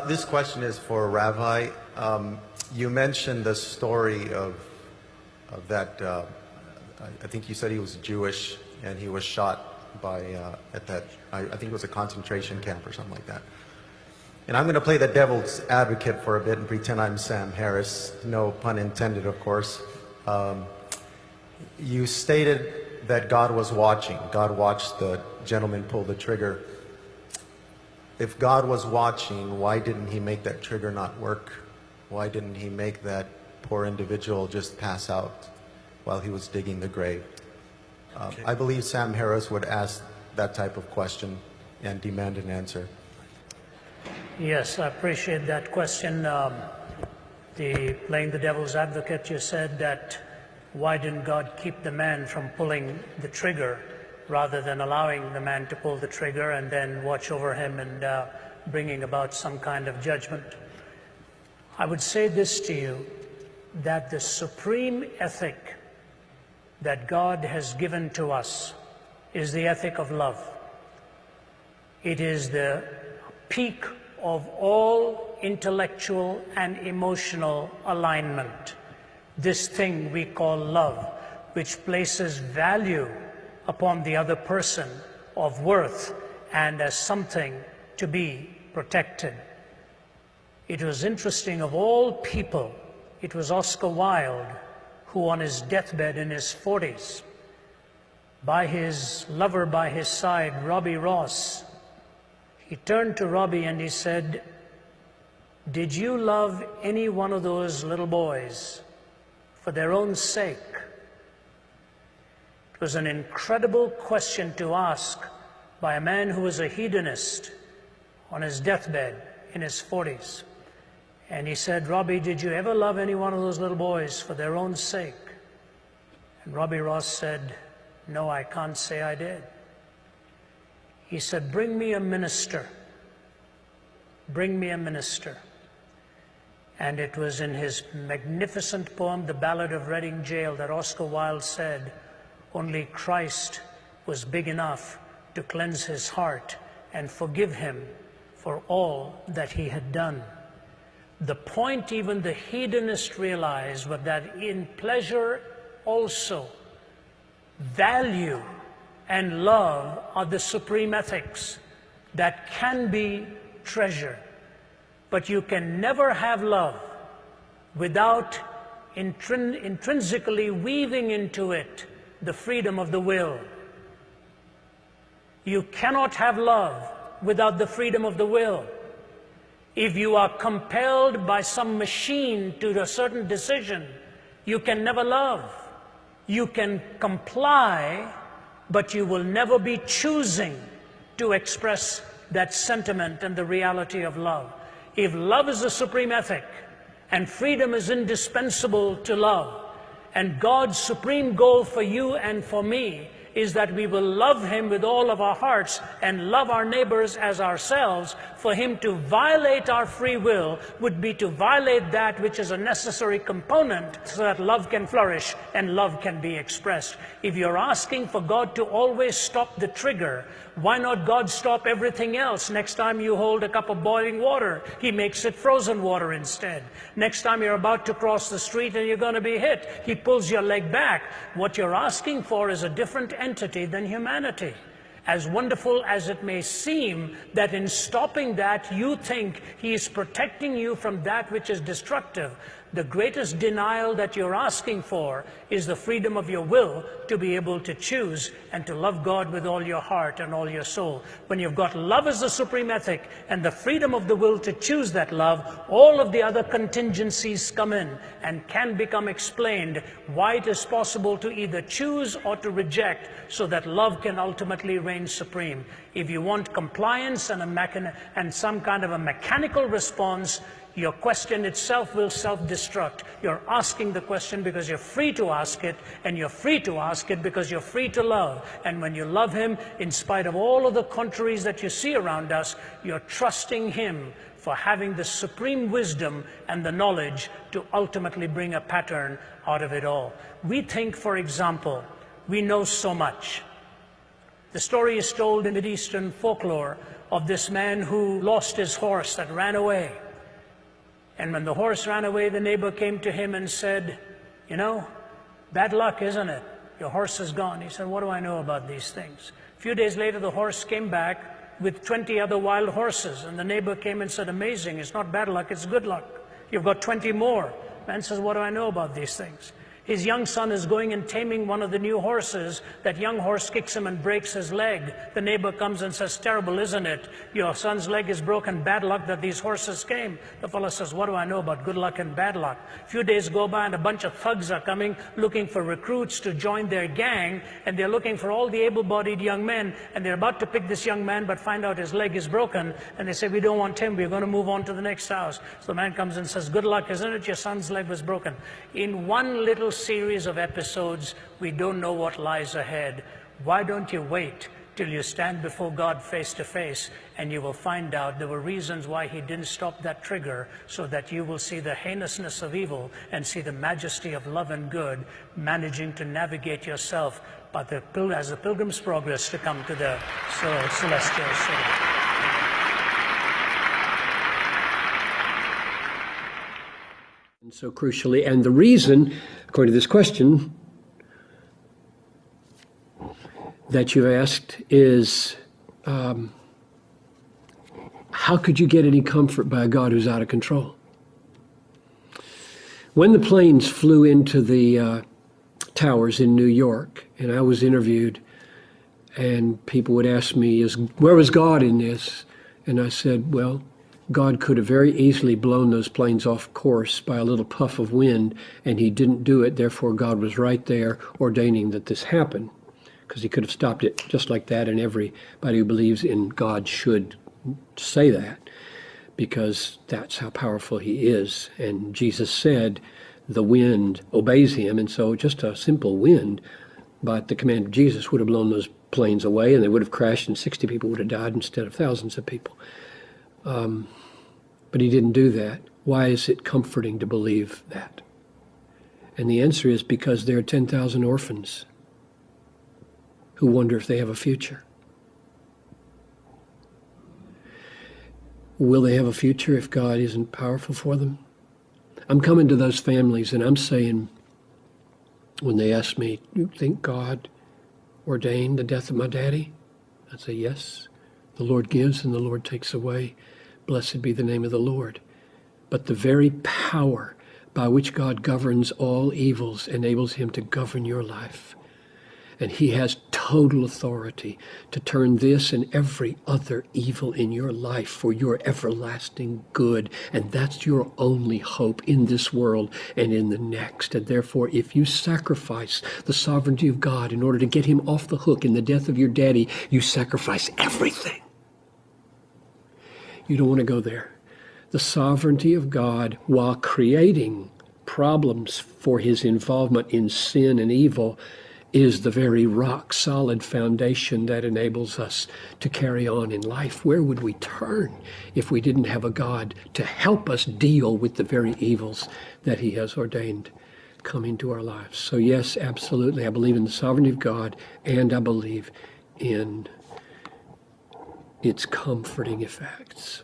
This question is for Ravi. You mentioned the story of that, I think you said he was Jewish and he was shot by, I think it was a concentration camp or something like that. And I'm going to play the devil's advocate for a bit and pretend I'm Sam Harris. No pun intended, of course. You stated that God was watching. God watched the gentleman pull the trigger. If God was watching, why didn't he make that trigger not work? Why didn't he make that poor individual just pass out while he was digging the grave? I believe Sam Harris would ask that type of question and demand an answer. Yes, I appreciate that question. Playing the devil's advocate, you said that why didn't God keep the man from pulling the trigger rather than allowing the man to pull the trigger and then watch over him and bringing about some kind of judgment? I would say this to you, that the supreme ethic that God has given to us is the ethic of love. It is the peak of all intellectual and emotional alignment. This thing we call love, which places value upon the other person of worth and as something to be protected. It was interesting, of all people, it was Oscar Wilde who on his deathbed in his 40s, by his lover by his side, Robbie Ross, he turned to Robbie and he said, "Did you love any one of those little boys for their own sake?" It was an incredible question to ask by a man who was a hedonist on his deathbed in his 40s. And he said, "Robbie, did you ever love any one of those little boys for their own sake?" And Robbie Ross said, "No, I can't say I did." He said, "Bring me a minister. Bring me a minister." And it was in his magnificent poem, The Ballad of Reading Gaol, that Oscar Wilde said, "Only Christ was big enough to cleanse his heart and forgive him for all that he had done." The point even the hedonist realized was that in pleasure also, value and love are the supreme ethics that can be treasured. But you can never have love without intrinsically weaving into it the freedom of the will. You cannot have love without the freedom of the will. If you are compelled by some machine to a certain decision, you can never love. You can comply, but you will never be choosing to express that sentiment and the reality of love. If love is the supreme ethic, and freedom is indispensable to love, and God's supreme goal for you and for me is that we will love Him with all of our hearts and love our neighbors as ourselves, for Him to violate our free will would be to violate that which is a necessary component so that love can flourish and love can be expressed. If you're asking for God to always stop the trigger, why not God stop everything else? Next time you hold a cup of boiling water, He makes it frozen water instead. Next time you're about to cross the street and you're going to be hit, He pulls your leg back. What you're asking for is a different entity than humanity. As wonderful as it may seem that in stopping that you think He is protecting you from that which is destructive, the greatest denial that you're asking for is the freedom of your will to be able to choose and to love God with all your heart and all your soul. When you've got love as the supreme ethic and the freedom of the will to choose that love, all of the other contingencies come in and can become explained why it is possible to either choose or to reject so that love can ultimately reign supreme. If you want compliance and some kind of a mechanical response, your question itself will self-destruct. You're asking the question because you're free to ask it, and you're free to ask it because you're free to love. And when you love Him, in spite of all of the contraries that you see around us, you're trusting Him for having the supreme wisdom and the knowledge to ultimately bring a pattern out of it all. We think, for example, we know so much. The story is told in Mideastern folklore of this man who lost his horse, that ran away. And when the horse ran away, the neighbor came to him and said, "You know, bad luck, isn't it? Your horse is gone." He said, "What do I know about these things?" A few days later, the horse came back with 20 other wild horses. And the neighbor came and said, "Amazing, it's not bad luck, it's good luck. You've got 20 more." Man says, "What do I know about these things?" His young son is going and taming one of the new horses. That young horse kicks him and breaks his leg. The neighbor comes and says, "Terrible, isn't it? Your son's leg is broken. Bad luck that these horses came." The fellow says, "What do I know about good luck and bad luck?" A few days go by and a bunch of thugs are coming looking for recruits to join their gang. And they're looking for all the able-bodied young men. And they're about to pick this young man but find out his leg is broken. And they say, "We don't want him. We're going to move on to the next house." So the man comes and says, "Good luck, isn't it? Your son's leg was broken." In one little series of episodes, we don't know what lies ahead. Why don't you wait till you stand before God face to face, and you will find out there were reasons why he didn't stop that trigger, so that you will see the heinousness of evil and see the majesty of love and good managing to navigate yourself as the pilgrim's progress to come to the celestial city. And so crucially, and the reason, according to this question that you've asked, is how could you get any comfort by a God who's out of control? When the planes flew into the towers in New York, and I was interviewed, and people would ask me, where was God in this? And I said, well, God could have very easily blown those planes off course by a little puff of wind, and he didn't do it. Therefore, God was right there ordaining that this happen, because he could have stopped it just like that, and everybody who believes in God should say that, because that's how powerful he is. And Jesus said the wind obeys him, and so just a simple wind, but the command of Jesus would have blown those planes away, and they would have crashed, and 60 people would have died instead of thousands of people. But he didn't do that. Why is it comforting to believe that? And the answer is because there are 10,000 orphans who wonder if they have a future. Will they have a future if God isn't powerful for them? I'm coming to those families and I'm saying, when they ask me, "You think God ordained the death of my daddy?" I say, yes. The Lord gives and the Lord takes away. Blessed be the name of the Lord. But the very power by which God governs all evils enables him to govern your life. And he has total authority to turn this and every other evil in your life for your everlasting good. And that's your only hope in this world and in the next. And therefore, if you sacrifice the sovereignty of God in order to get him off the hook in the death of your daddy, you sacrifice everything. You don't want to go there. The sovereignty of God, while creating problems for his involvement in sin and evil, is the very rock-solid foundation that enables us to carry on in life. Where would we turn if we didn't have a God to help us deal with the very evils that he has ordained come into our lives? So yes, absolutely, I believe in the sovereignty of God, and I believe in its comforting effects.